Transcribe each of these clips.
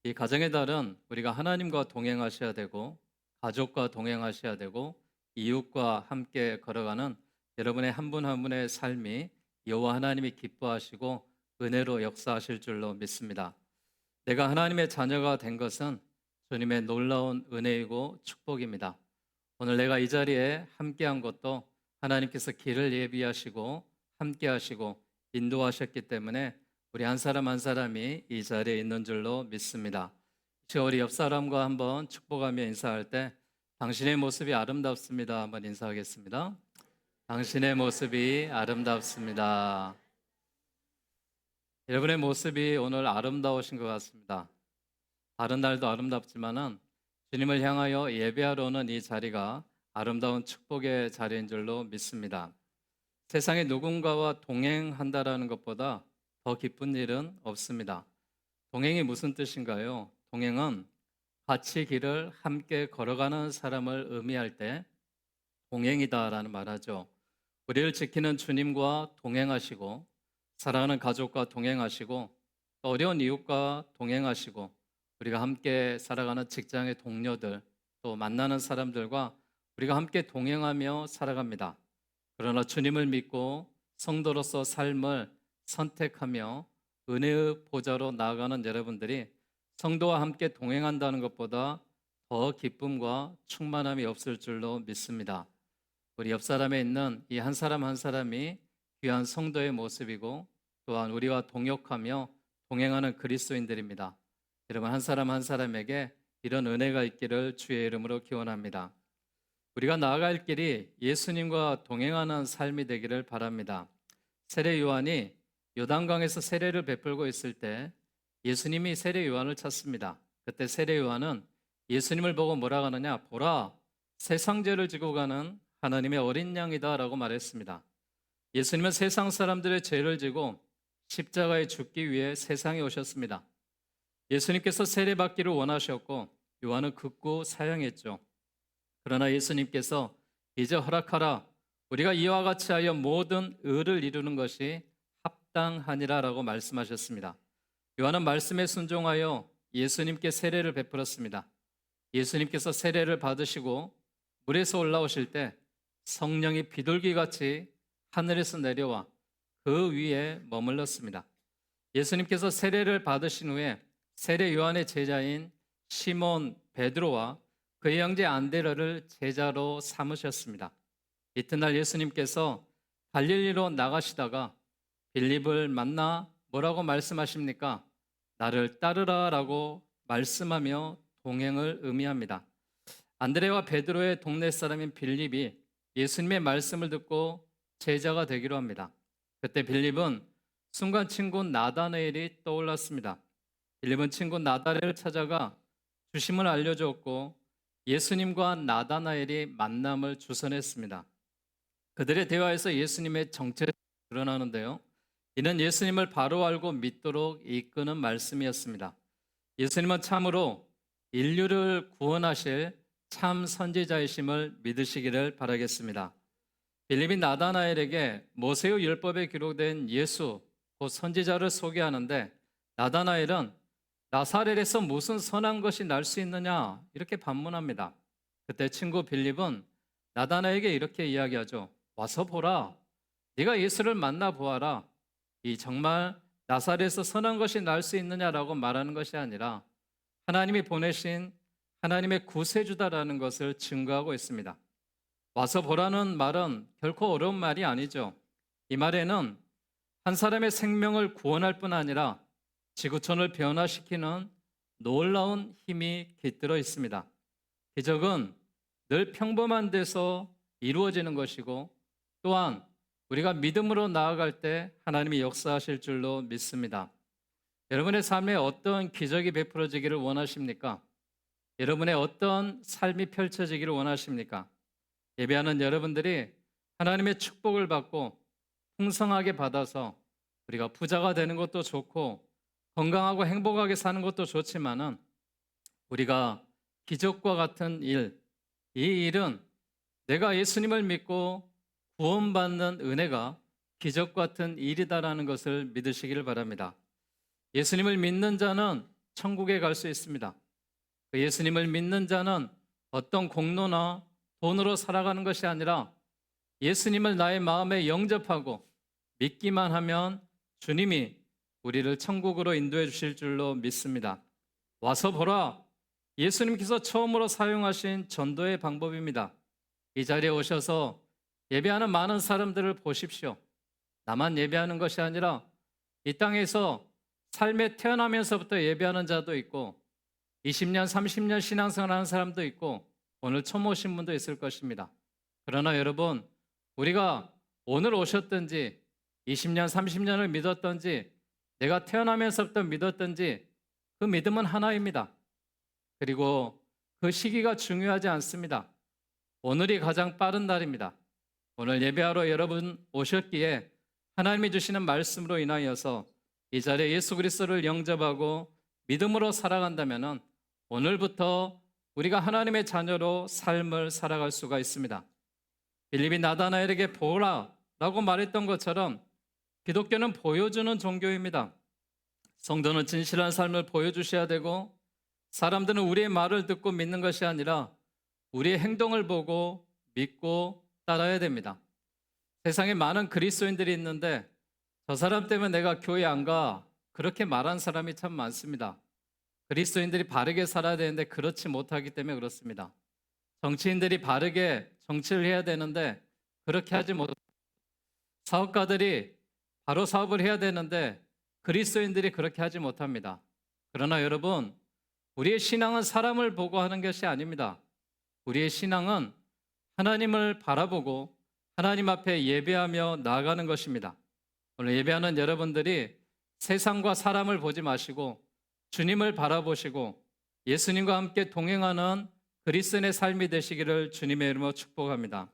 이 가정의 달은 우리가 하나님과 동행하셔야 되고 가족과 동행하셔야 되고 이웃과 함께 걸어가는 여러분의 한 분 한 분의 삶이 여호와 하나님이 기뻐하시고 은혜로 역사하실 줄로 믿습니다. 내가 하나님의 자녀가 된 것은 주님의 놀라운 은혜이고 축복입니다. 오늘 내가 이 자리에 함께한 것도 하나님께서 길을 예비하시고 함께하시고 인도하셨기 때문에 우리 한 사람 한 사람이 이 자리에 있는 줄로 믿습니다. 지금 우리 옆 사람과 한번 축복하며 인사할 때 당신의 모습이 아름답습니다. 한번 인사하겠습니다. 당신의 모습이 아름답습니다. 여러분의 모습이 오늘 아름다우신 것 같습니다. 다른 날도 아름답지만은 주님을 향하여 예배하러 오는 이 자리가 아름다운 축복의 자리인 줄로 믿습니다. 세상에 누군가와 동행한다라는 것보다 더 기쁜 일은 없습니다. 동행이 무슨 뜻인가요? 동행은 같이 길을 함께 걸어가는 사람을 의미할 때 동행이다라는 말하죠. 우리를 지키는 주님과 동행하시고 사랑하는 가족과 동행하시고 또 어려운 이웃과 동행하시고 우리가 함께 살아가는 직장의 동료들 또 만나는 사람들과 우리가 함께 동행하며 살아갑니다. 그러나 주님을 믿고 성도로서 삶을 선택하며 은혜의 보좌로 나아가는 여러분들이 성도와 함께 동행한다는 것보다 더 기쁨과 충만함이 없을 줄로 믿습니다. 우리 옆 사람에 있는 이 한 사람 한 사람이 귀한 성도의 모습이고 또한 우리와 동역하며 동행하는 그리스도인들입니다. 여러분 한 사람 한 사람에게 이런 은혜가 있기를 주의 이름으로 기원합니다. 우리가 나아갈 길이 예수님과 동행하는 삶이 되기를 바랍니다. 세례 요한이 요단강에서 세례를 베풀고 있을 때 예수님이 세례 요한을 찾습니다. 그때 세례 요한은 예수님을 보고 뭐라고 하느냐? 보라, 세상 죄를 지고 가는 하나님의 어린 양이다 라고 말했습니다. 예수님은 세상 사람들의 죄를 지고 십자가에 죽기 위해 세상에 오셨습니다. 예수님께서 세례받기를 원하셨고 요한은 극구 사양했죠. 그러나 예수님께서 이제 허락하라. 우리가 이와 같이 하여 모든 의를 이루는 것이 합당하니라 라고 말씀하셨습니다. 요한은 말씀에 순종하여 예수님께 세례를 베풀었습니다. 예수님께서 세례를 받으시고 물에서 올라오실 때 성령이 비둘기같이 하늘에서 내려와 그 위에 머물렀습니다. 예수님께서 세례를 받으신 후에 세례 요한의 제자인 시몬 베드로와 그의 형제 안드레를 제자로 삼으셨습니다. 이튿날 예수님께서 갈릴리로 나가시다가 빌립을 만나 뭐라고 말씀하십니까? 나를 따르라 라고 말씀하며 동행을 의미합니다. 안드레와 베드로의 동네 사람인 빌립이 예수님의 말씀을 듣고 제자가 되기로 합니다. 그때 빌립은 순간 친구 나다나엘이 떠올랐습니다. 빌립은 친구 나다나엘을 찾아가 주심을 알려주었고 예수님과 나다나엘이 만남을 주선했습니다. 그들의 대화에서 예수님의 정체가 드러나는데요. 이는 예수님을 바로 알고 믿도록 이끄는 말씀이었습니다. 예수님은 참으로 인류를 구원하실 참 선지자이심을 믿으시기를 바라겠습니다. 빌립이 나다나엘에게 모세의 율법에 기록된 예수, 곧 선지자를 소개하는데 나다나엘은 나사렛에서 무슨 선한 것이 날 수 있느냐 이렇게 반문합니다. 그때 친구 빌립은 나다나에게 이렇게 이야기하죠. 와서 보라. 네가 예수를 만나 보아라. 이 정말 나사렛에서 선한 것이 날 수 있느냐라고 말하는 것이 아니라 하나님이 보내신 하나님의 구세주다라는 것을 증거하고 있습니다. 와서 보라는 말은 결코 어려운 말이 아니죠. 이 말에는 한 사람의 생명을 구원할 뿐 아니라 지구촌을 변화시키는 놀라운 힘이 깃들어 있습니다. 기적은 늘 평범한 데서 이루어지는 것이고 또한 우리가 믿음으로 나아갈 때 하나님이 역사하실 줄로 믿습니다. 여러분의 삶에 어떤 기적이 베풀어지기를 원하십니까? 여러분의 어떤 삶이 펼쳐지기를 원하십니까? 예배하는 여러분들이 하나님의 축복을 받고 풍성하게 받아서 우리가 부자가 되는 것도 좋고 건강하고 행복하게 사는 것도 좋지만은 우리가 기적과 같은 일, 이 일은 내가 예수님을 믿고 구원받는 은혜가 기적 같은 일이다라는 것을 믿으시기를 바랍니다. 예수님을 믿는 자는 천국에 갈 수 있습니다. 그 예수님을 믿는 자는 어떤 공로나 돈으로 살아가는 것이 아니라 예수님을 나의 마음에 영접하고 믿기만 하면 주님이 우리를 천국으로 인도해 주실 줄로 믿습니다. 와서 보라, 예수님께서 처음으로 사용하신 전도의 방법입니다. 이 자리에 오셔서 예배하는 많은 사람들을 보십시오. 나만 예배하는 것이 아니라 이 땅에서 삶에 태어나면서부터 예배하는 자도 있고 20년, 30년 신앙생활하는 사람도 있고 오늘 처음 오신 분도 있을 것입니다. 그러나 여러분, 우리가 오늘 오셨든지 20년, 30년을 믿었든지 내가 태어나면서부터 믿었든지 그 믿음은 하나입니다. 그리고 그 시기가 중요하지 않습니다. 오늘이 가장 빠른 날입니다. 오늘 예배하러 여러분 오셨기에 하나님이 주시는 말씀으로 인하여서 이 자리에 예수 그리스도를 영접하고 믿음으로 살아간다면 오늘부터 우리가 하나님의 자녀로 삶을 살아갈 수가 있습니다. 빌립이 나다나엘에게 보라 라고 말했던 것처럼 기독교는 보여주는 종교입니다. 성도는 진실한 삶을 보여주셔야 되고 사람들은 우리의 말을 듣고 믿는 것이 아니라 우리의 행동을 보고 믿고 따라야 됩니다. 세상에 많은 그리스도인들이 있는데 저 사람 때문에 내가 교회 안 가 그렇게 말한 사람이 참 많습니다. 그리스도인들이 바르게 살아야 되는데 그렇지 못하기 때문에 그렇습니다. 정치인들이 바르게 정치를 해야 되는데 그렇게 하지 못. 사업가들이 바로 사업을 해야 되는데 그리스도인들이 그렇게 하지 못합니다. 그러나 여러분, 우리의 신앙은 사람을 보고 하는 것이 아닙니다. 우리의 신앙은 하나님을 바라보고 하나님 앞에 예배하며 나아가는 것입니다. 오늘 예배하는 여러분들이 세상과 사람을 보지 마시고 주님을 바라보시고 예수님과 함께 동행하는 그리스도인의 삶이 되시기를 주님의 이름으로 축복합니다.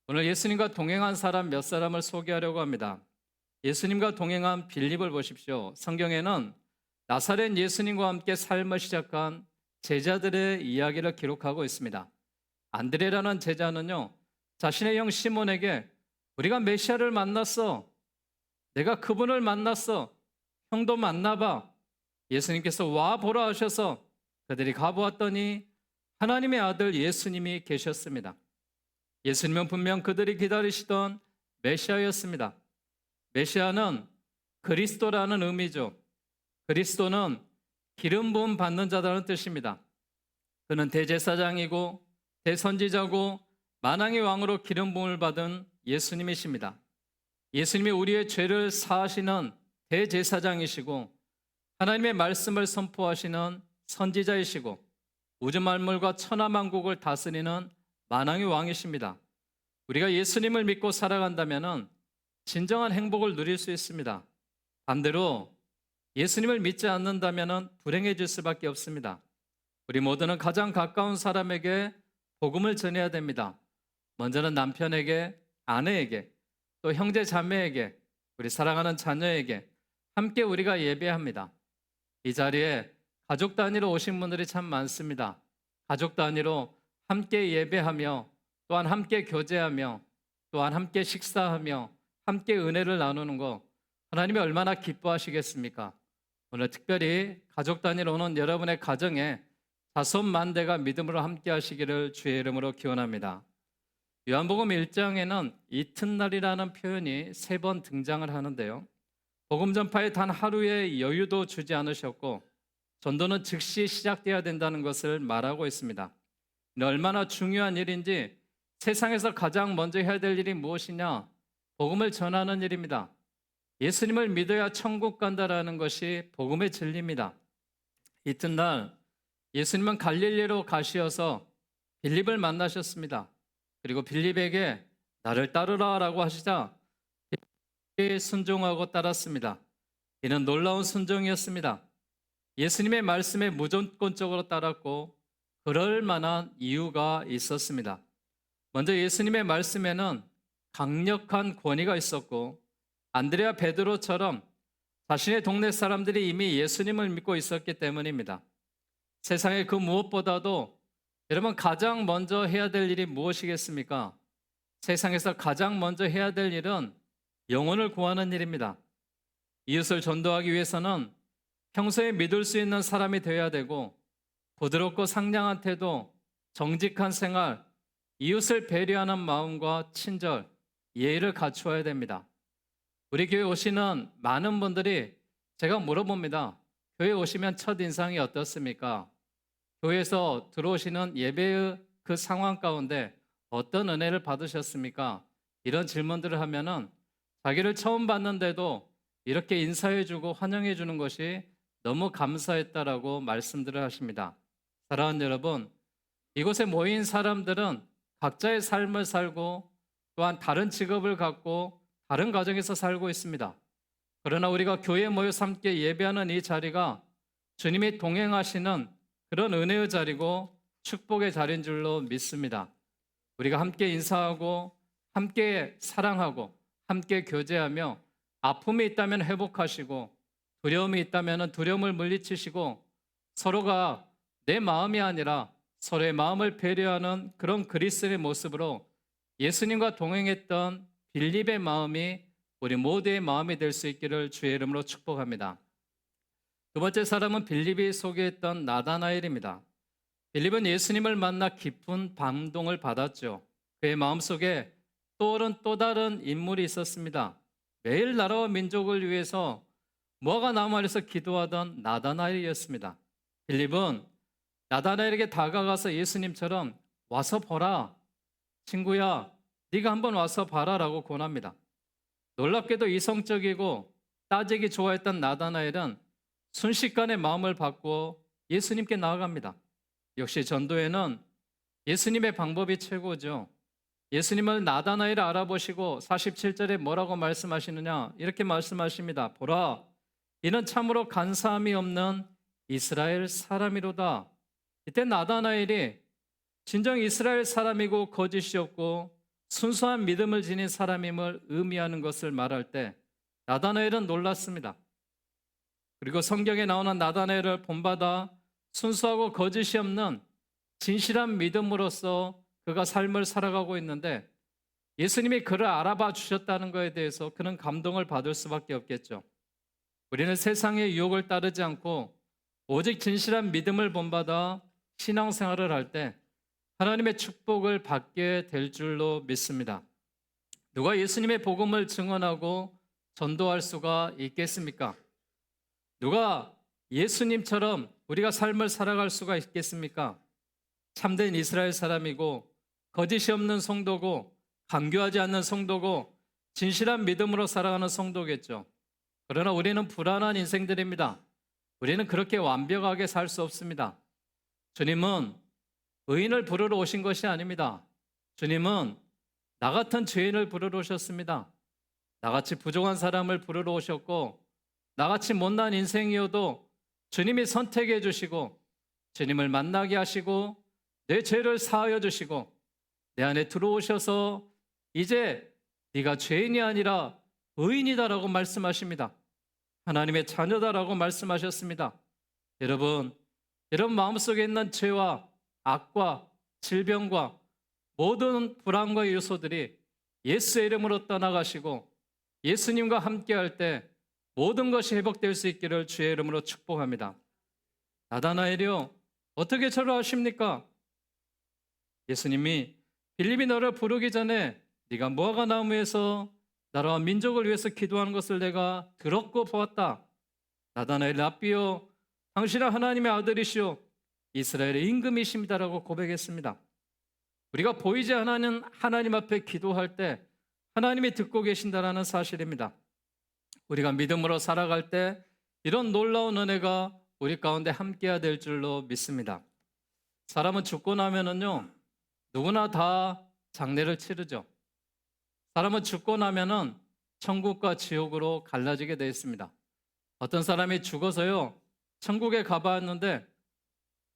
오늘 예수님과 동행한 사람 몇 사람을 소개하려고 합니다. 예수님과 동행한 빌립을 보십시오. 성경에는 나사렛 예수님과 함께 삶을 시작한 제자들의 이야기를 기록하고 있습니다. 안드레라는 제자는요, 자신의 형 시몬에게 우리가 메시아를 만났어. 내가 그분을 만났어. 형도 만나봐. 예수님께서 와 보라 하셔서 그들이 가보았더니 하나님의 아들 예수님이 계셨습니다. 예수님은 분명 그들이 기다리시던 메시아였습니다. 메시아는 그리스도라는 의미죠. 그리스도는 기름 부음 받는 자라는 뜻입니다. 그는 대제사장이고 대선지자고 만왕의 왕으로 기름 부음을 받은 예수님이십니다. 예수님이 우리의 죄를 사하시는 대제사장이시고 하나님의 말씀을 선포하시는 선지자이시고 우주 만물과 천하 만국을 다스리는 만왕의 왕이십니다. 우리가 예수님을 믿고 살아간다면 진정한 행복을 누릴 수 있습니다. 반대로 예수님을 믿지 않는다면 불행해질 수밖에 없습니다. 우리 모두는 가장 가까운 사람에게 복음을 전해야 됩니다. 먼저는 남편에게, 아내에게, 또 형제 자매에게, 우리 사랑하는 자녀에게 함께 우리가 예배합니다. 이 자리에 가족 단위로 오신 분들이 참 많습니다. 가족 단위로 함께 예배하며 또한 함께 교제하며 또한 함께 식사하며 함께 은혜를 나누는 거 하나님이 얼마나 기뻐하시겠습니까? 오늘 특별히 가족 단위로 오는 여러분의 가정에 자손만대가 믿음으로 함께 하시기를 주의 이름으로 기원합니다. 요한복음 1장에는 이튿날이라는 표현이 3번 등장을 하는데요. 복음 전파에 단 하루의 여유도 주지 않으셨고 전도는 즉시 시작돼야 된다는 것을 말하고 있습니다. 얼마나 중요한 일인지 세상에서 가장 먼저 해야 될 일이 무엇이냐? 복음을 전하는 일입니다. 예수님을 믿어야 천국 간다라는 것이 복음의 진리입니다. 이튿날 예수님은 갈릴리로 가시어서 빌립을 만나셨습니다. 그리고 빌립에게 나를 따르라라고 하시자 빌립이 순종하고 따랐습니다. 이는 놀라운 순종이었습니다. 예수님의 말씀에 무조건적으로 따랐고 그럴 만한 이유가 있었습니다. 먼저 예수님의 말씀에는 강력한 권위가 있었고 안드레아 베드로처럼 자신의 동네 사람들이 이미 예수님을 믿고 있었기 때문입니다. 세상에 그 무엇보다도 여러분 가장 먼저 해야 될 일이 무엇이겠습니까? 세상에서 가장 먼저 해야 될 일은 영혼을 구하는 일입니다. 이웃을 전도하기 위해서는 평소에 믿을 수 있는 사람이 되어야 되고 부드럽고 상냥한 태도, 정직한 생활, 이웃을 배려하는 마음과 친절, 예의를 갖추어야 됩니다. 우리 교회 오시는 많은 분들이 제가 물어봅니다. 교회 오시면 첫 인상이 어떻습니까? 교회에서 들어오시는 예배의 그 상황 가운데 어떤 은혜를 받으셨습니까? 이런 질문들을 하면은 자기를 처음 봤는데도 이렇게 인사해주고 환영해주는 것이 너무 감사했다라고 말씀들을 하십니다. 사랑하는 여러분, 이곳에 모인 사람들은 각자의 삶을 살고 또한 다른 직업을 갖고 다른 가정에서 살고 있습니다. 그러나 우리가 교회에 모여서 함께 예배하는 이 자리가 주님이 동행하시는 그런 은혜의 자리고 축복의 자리인 줄로 믿습니다. 우리가 함께 인사하고 함께 사랑하고 함께 교제하며 아픔이 있다면 회복하시고 두려움이 있다면 두려움을 물리치시고 서로가 내 마음이 아니라 서로의 마음을 배려하는 그런 그리스도의 모습으로 예수님과 동행했던 빌립의 마음이 우리 모두의 마음이 될 수 있기를 주의 이름으로 축복합니다. 두 번째 사람은 빌립이 소개했던 나다나엘입니다. 빌립은 예수님을 만나 깊은 감동을 받았죠. 그의 마음속에 떠오른 또 다른 인물이 있었습니다. 매일 나라와 민족을 위해서 무화과 나무 아래서 기도하던 나다나엘이었습니다. 빌립은 나다나엘에게 다가가서 예수님처럼 와서 보라, 친구야, 네가 한번 와서 봐라라고 권합니다. 놀랍게도 이성적이고 따지기 좋아했던 나다나엘은 순식간에 마음을 바꾸어 예수님께 나아갑니다. 역시 전도에는 예수님의 방법이 최고죠. 예수님을 나다나엘을 알아보시고 47절에 뭐라고 말씀하시느냐? 이렇게 말씀하십니다. 보라, 이는 참으로 간사함이 없는 이스라엘 사람이로다. 이때 나다나엘이 진정 이스라엘 사람이고 거짓이 없고 순수한 믿음을 지닌 사람임을 의미하는 것을 말할 때 나다나엘은 놀랐습니다. 그리고 성경에 나오는 나다나엘을 본받아 순수하고 거짓이 없는 진실한 믿음으로써 그가 삶을 살아가고 있는데 예수님이 그를 알아봐 주셨다는 것에 대해서 그는 감동을 받을 수밖에 없겠죠. 우리는 세상의 유혹을 따르지 않고 오직 진실한 믿음을 본받아 신앙생활을 할 때 하나님의 축복을 받게 될 줄로 믿습니다. 누가 예수님의 복음을 증언하고 전도할 수가 있겠습니까? 누가 예수님처럼 우리가 삶을 살아갈 수가 있겠습니까? 참된 이스라엘 사람이고 거짓이 없는 성도고 감교하지 않는 성도고 진실한 믿음으로 살아가는 성도겠죠. 그러나 우리는 불안한 인생들입니다. 우리는 그렇게 완벽하게 살 수 없습니다. 주님은 의인을 부르러 오신 것이 아닙니다. 주님은 나 같은 죄인을 부르러 오셨습니다. 나같이 부족한 사람을 부르러 오셨고 나같이 못난 인생이어도 주님이 선택해 주시고 주님을 만나게 하시고 내 죄를 사하여 주시고 내 안에 들어오셔서 이제 네가 죄인이 아니라 의인이다라고 말씀하십니다. 하나님의 자녀다라고 말씀하셨습니다. 여러분 마음속에 있는 죄와 악과 질병과 모든 불안과 요소들이 예수의 이름으로 떠나가시고 예수님과 함께할 때 모든 것이 회복될 수 있기를 주의 이름으로 축복합니다. 나다나엘이요, 어떻게 저를 아십니까? 예수님이 빌립이 너를 부르기 전에 네가 무화과 나무에서 나라와 민족을 위해서 기도하는 것을 내가 들었고 보았다. 나다나엘 랍비요, 당신은 하나님의 아들이시오 이스라엘의 임금이십니다라고 고백했습니다. 우리가 보이지 않는 하나님 앞에 기도할 때 하나님이 듣고 계신다라는 사실입니다. 우리가 믿음으로 살아갈 때 이런 놀라운 은혜가 우리 가운데 함께해야 될 줄로 믿습니다. 사람은 죽고 나면은요, 누구나 다 장례를 치르죠. 사람은 죽고 나면은 천국과 지옥으로 갈라지게 되어 있습니다. 어떤 사람이 죽어서요, 천국에 가봤는데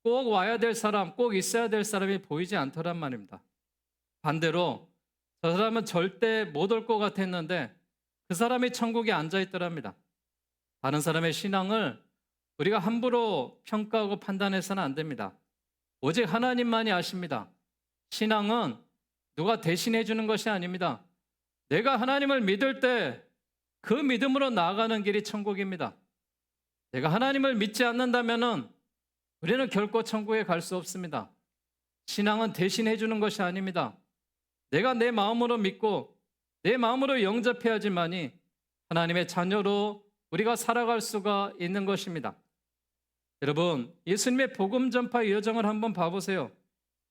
꼭 와야 될 사람, 꼭 있어야 될 사람이 보이지 않더란 말입니다. 반대로 저 사람은 절대 못 올 것 같았는데 그 사람이 천국에 앉아 있더랍니다. 다른 사람의 신앙을 우리가 함부로 평가하고 판단해서는 안 됩니다. 오직 하나님만이 아십니다. 신앙은 누가 대신해 주는 것이 아닙니다. 내가 하나님을 믿을 때 그 믿음으로 나아가는 길이 천국입니다. 내가 하나님을 믿지 않는다면은 우리는 결코 천국에 갈 수 없습니다. 신앙은 대신해 주는 것이 아닙니다. 내가 내 마음으로 믿고 내 마음으로 영접해야지만이 하나님의 자녀로 우리가 살아갈 수가 있는 것입니다. 여러분, 예수님의 복음 전파 여정을 한번 봐보세요.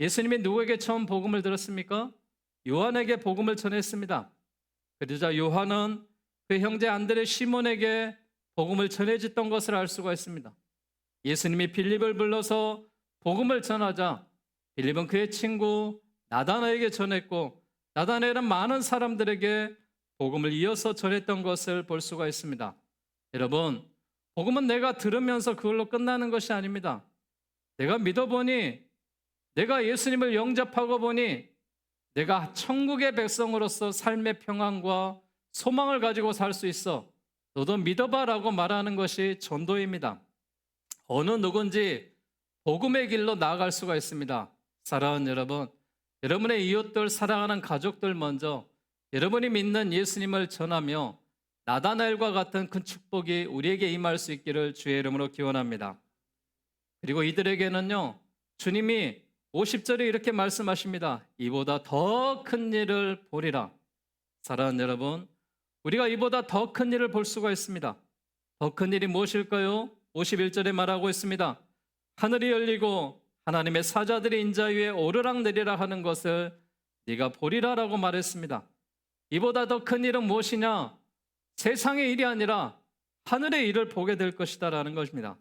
예수님이 누구에게 처음 복음을 들었습니까? 요한에게 복음을 전했습니다. 그러자 요한은 그 형제 안드레 시몬에게 복음을 전해줬던 것을 알 수가 있습니다. 예수님이 빌립을 불러서 복음을 전하자 빌립은 그의 친구 나다나에게 전했고, 나다나엘은 많은 사람들에게 복음을 이어서 전했던 것을 볼 수가 있습니다. 여러분, 복음은 내가 들으면서 그걸로 끝나는 것이 아닙니다. 내가 믿어보니, 내가 예수님을 영접하고 보니 내가 천국의 백성으로서 삶의 평안과 소망을 가지고 살 수 있어. 너도 믿어봐라고 말하는 것이 전도입니다. 어느 누군지 복음의 길로 나아갈 수가 있습니다. 사랑하는 여러분, 여러분의 이웃들, 사랑하는 가족들 먼저 여러분이 믿는 예수님을 전하며 나다나엘과 같은 큰 축복이 우리에게 임할 수 있기를 주의 이름으로 기원합니다. 그리고 이들에게는요, 주님이 50절에 이렇게 말씀하십니다. 이보다 더 큰 일을 보리라. 사랑하는 여러분, 우리가 이보다 더 큰 일을 볼 수가 있습니다. 더 큰 일이 무엇일까요? 51절에 말하고 있습니다. 하늘이 열리고 하나님의 사자들이 인자 위에 오르락내리락 하는 것을 네가 보리라라고 말했습니다. 이보다 더 큰 일은 무엇이냐? 세상의 일이 아니라 하늘의 일을 보게 될 것이다 라는 것입니다.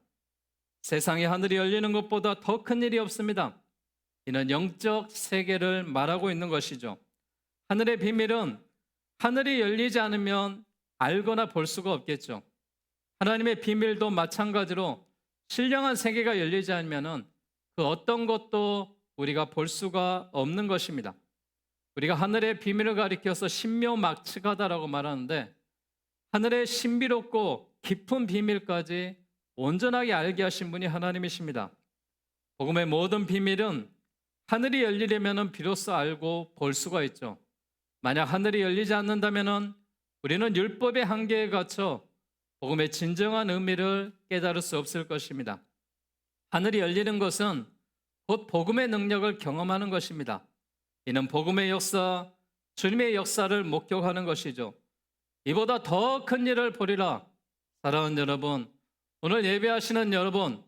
세상의 하늘이 열리는 것보다 더 큰 일이 없습니다. 이는 영적 세계를 말하고 있는 것이죠. 하늘의 비밀은 하늘이 열리지 않으면 알거나 볼 수가 없겠죠. 하나님의 비밀도 마찬가지로 신령한 세계가 열리지 않으면 그 어떤 것도 우리가 볼 수가 없는 것입니다. 우리가 하늘의 비밀을 가리켜서 신묘막측하다라고 말하는데, 하늘의 신비롭고 깊은 비밀까지 온전하게 알게 하신 분이 하나님이십니다. 복음의 모든 비밀은 하늘이 열리려면 비로소 알고 볼 수가 있죠. 만약 하늘이 열리지 않는다면 우리는 율법의 한계에 갇혀 복음의 진정한 의미를 깨달을 수 없을 것입니다. 하늘이 열리는 것은 곧 복음의 능력을 경험하는 것입니다. 이는 복음의 역사, 주님의 역사를 목격하는 것이죠. 이보다 더 큰 일을 보리라. 사랑하는 여러분, 오늘 예배하시는 여러분,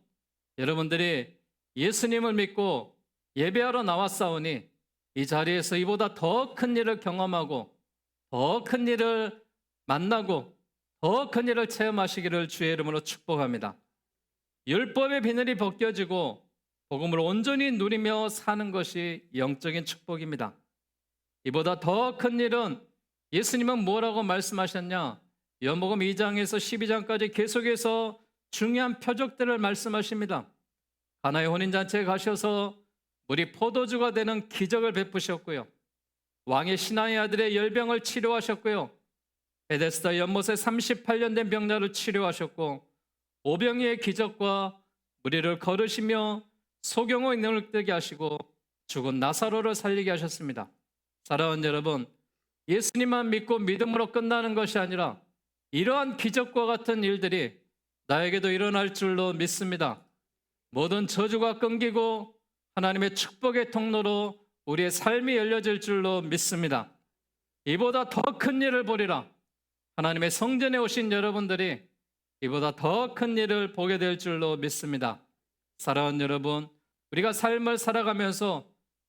여러분들이 예수님을 믿고 예배하러 나왔사오니 이 자리에서 이보다 더 큰 일을 경험하고 더 큰 일을 만나고 더 큰 일을 체험하시기를 주의 이름으로 축복합니다. 율법의 비늘이 벗겨지고 복음을 온전히 누리며 사는 것이 영적인 축복입니다. 이보다 더 큰 일은 예수님은 뭐라고 말씀하셨냐? 요한복음 2장에서 12장까지 계속해서 중요한 표적들을 말씀하십니다. 가나의 혼인잔치에 가셔서 물이 포도주가 되는 기적을 베푸셨고요. 왕의 신하의 아들의 열병을 치료하셨고요. 베데스다 연못에 38년 된 병자를 치료하셨고, 오병이의 기적과 무리를 걸으시며 소경의 눈을 뜨게 하시고 죽은 나사로를 살리게 하셨습니다. 사랑하는 여러분, 예수님만 믿고 믿음으로 끝나는 것이 아니라 이러한 기적과 같은 일들이 나에게도 일어날 줄로 믿습니다. 모든 저주가 끊기고 하나님의 축복의 통로로 우리의 삶이 열려질 줄로 믿습니다. 이보다 더 큰 일을 보리라. 하나님의 성전에 오신 여러분들이 이보다 더 큰 일을 보게 될 줄로 믿습니다. 사랑하는 여러분, 우리가 삶을 살아가면서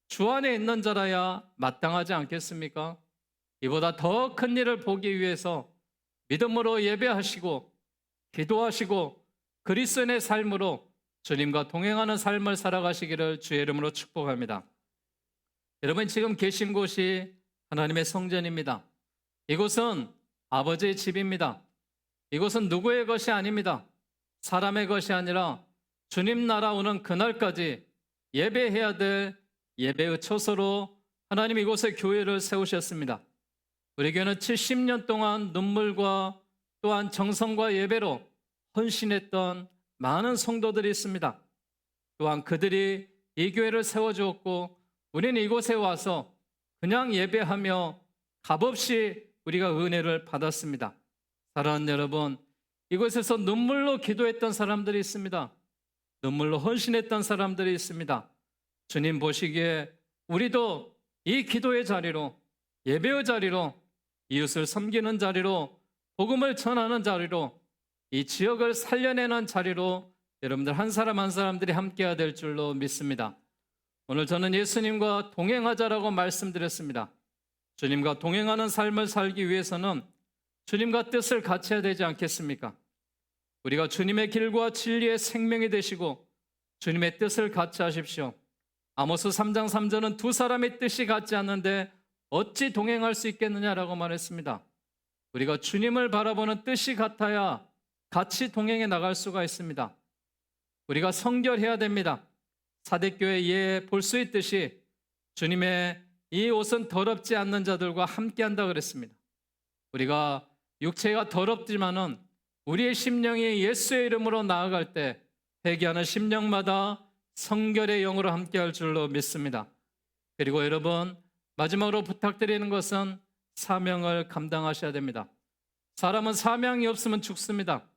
주 안에 있는 자라야 마땅하지 않겠습니까? 이보다 더 큰 일을 보기 위해서 믿음으로 예배하시고 기도하시고 그리스도인의 삶으로 주님과 동행하는 삶을 살아가시기를 주의 이름으로 축복합니다. 여러분, 지금 계신 곳이 하나님의 성전입니다. 이곳은 아버지의 집입니다. 이곳은 누구의 것이 아닙니다. 사람의 것이 아니라 주님 나라 오는 그날까지 예배해야 될 예배의 처소로 하나님 이곳에 교회를 세우셨습니다. 우리 교회는 70년 동안 눈물과 또한 정성과 예배로 헌신했던 많은 성도들이 있습니다. 또한 그들이 이 교회를 세워주었고, 우리는 이곳에 와서 그냥 예배하며 값없이 우리가 은혜를 받았습니다. 사랑하는 여러분, 이곳에서 눈물로 기도했던 사람들이 있습니다. 눈물로 헌신했던 사람들이 있습니다. 주님 보시기에 우리도 이 기도의 자리로, 예배의 자리로, 이웃을 섬기는 자리로, 복음을 전하는 자리로, 이 지역을 살려내는 자리로 여러분들 한 사람 한 사람들이 함께해야 될 줄로 믿습니다. 오늘 저는 예수님과 동행하자라고 말씀드렸습니다. 주님과 동행하는 삶을 살기 위해서는 주님과 뜻을 같이 해야 되지 않겠습니까? 우리가 주님의 길과 진리의 생명이 되시고 주님의 뜻을 같이 하십시오. 아모스 3장 3절은 두 사람의 뜻이 같지 않는데 어찌 동행할 수 있겠느냐라고 말했습니다. 우리가 주님을 바라보는 뜻이 같아야 같이 동행해 나갈 수가 있습니다. 우리가 성결해야 됩니다. 사대교회 예에 볼 수 있듯이 주님의 이 옷은 더럽지 않는 자들과 함께한다 그랬습니다. 우리가 육체가 더럽지만은 우리의 심령이 예수의 이름으로 나아갈 때 회개하는 심령마다 성결의 영으로 함께할 줄로 믿습니다. 그리고 여러분, 마지막으로 부탁드리는 것은 사명을 감당하셔야 됩니다. 사람은 사명이 없으면 죽습니다.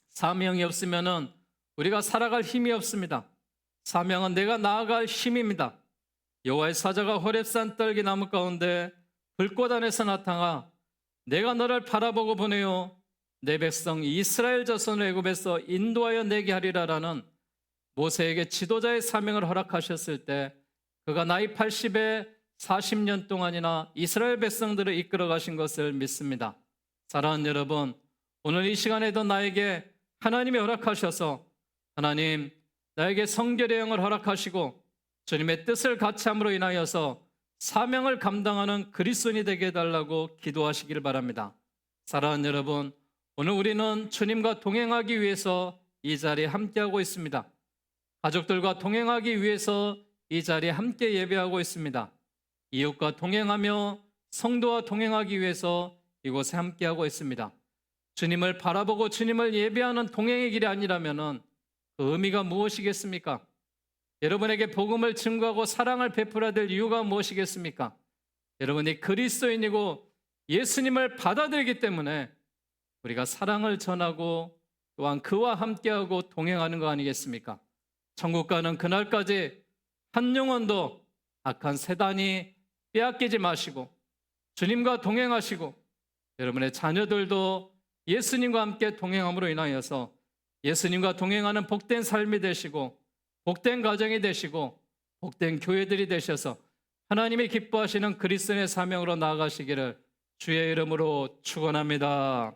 사명이 없으면은 우리가 살아갈 힘이 없습니다. 사명은 내가 나아갈 힘입니다. 여호와의 사자가 호렙산 떨기나무 가운데 불꽃 안에서 나타나 내가 너를 바라보고 보내어 내 백성 이스라엘 자손을 애굽에서 인도하여 내게 하리라라는 모세에게 지도자의 사명을 허락하셨을 때 그가 나이 80에 40년 동안이나 이스라엘 백성들을 이끌어 가신 것을 믿습니다. 사랑하는 여러분, 오늘 이 시간에도 나에게 하나님이 허락하셔서 하나님 나에게 성결의 영을 허락하시고 주님의 뜻을 같이 함으로 인하여서 사명을 감당하는 그리스도인이 되게 해달라고 기도하시기를 바랍니다. 사랑하는 여러분, 오늘 우리는 주님과 동행하기 위해서 이 자리에 함께하고 있습니다. 가족들과 동행하기 위해서 이 자리에 함께 예배하고 있습니다. 이웃과 동행하며 성도와 동행하기 위해서 이곳에 함께하고 있습니다. 주님을 바라보고 주님을 예배하는 동행의 길이 아니라면 그 의미가 무엇이겠습니까? 여러분에게 복음을 증거하고 사랑을 베풀어야 될 이유가 무엇이겠습니까? 여러분이 그리스도인이고 예수님을 받아들이기 때문에 우리가 사랑을 전하고 또한 그와 함께하고 동행하는 거 아니겠습니까? 천국 가는 그날까지 한 영혼도 악한 세단이 빼앗기지 마시고 주님과 동행하시고 여러분의 자녀들도 예수님과 함께 동행함으로 인하여서 예수님과 동행하는 복된 삶이 되시고 복된 가정이 되시고 복된 교회들이 되셔서 하나님이 기뻐하시는 그리스도의 사명으로 나아가시기를 주의 이름으로 축원합니다.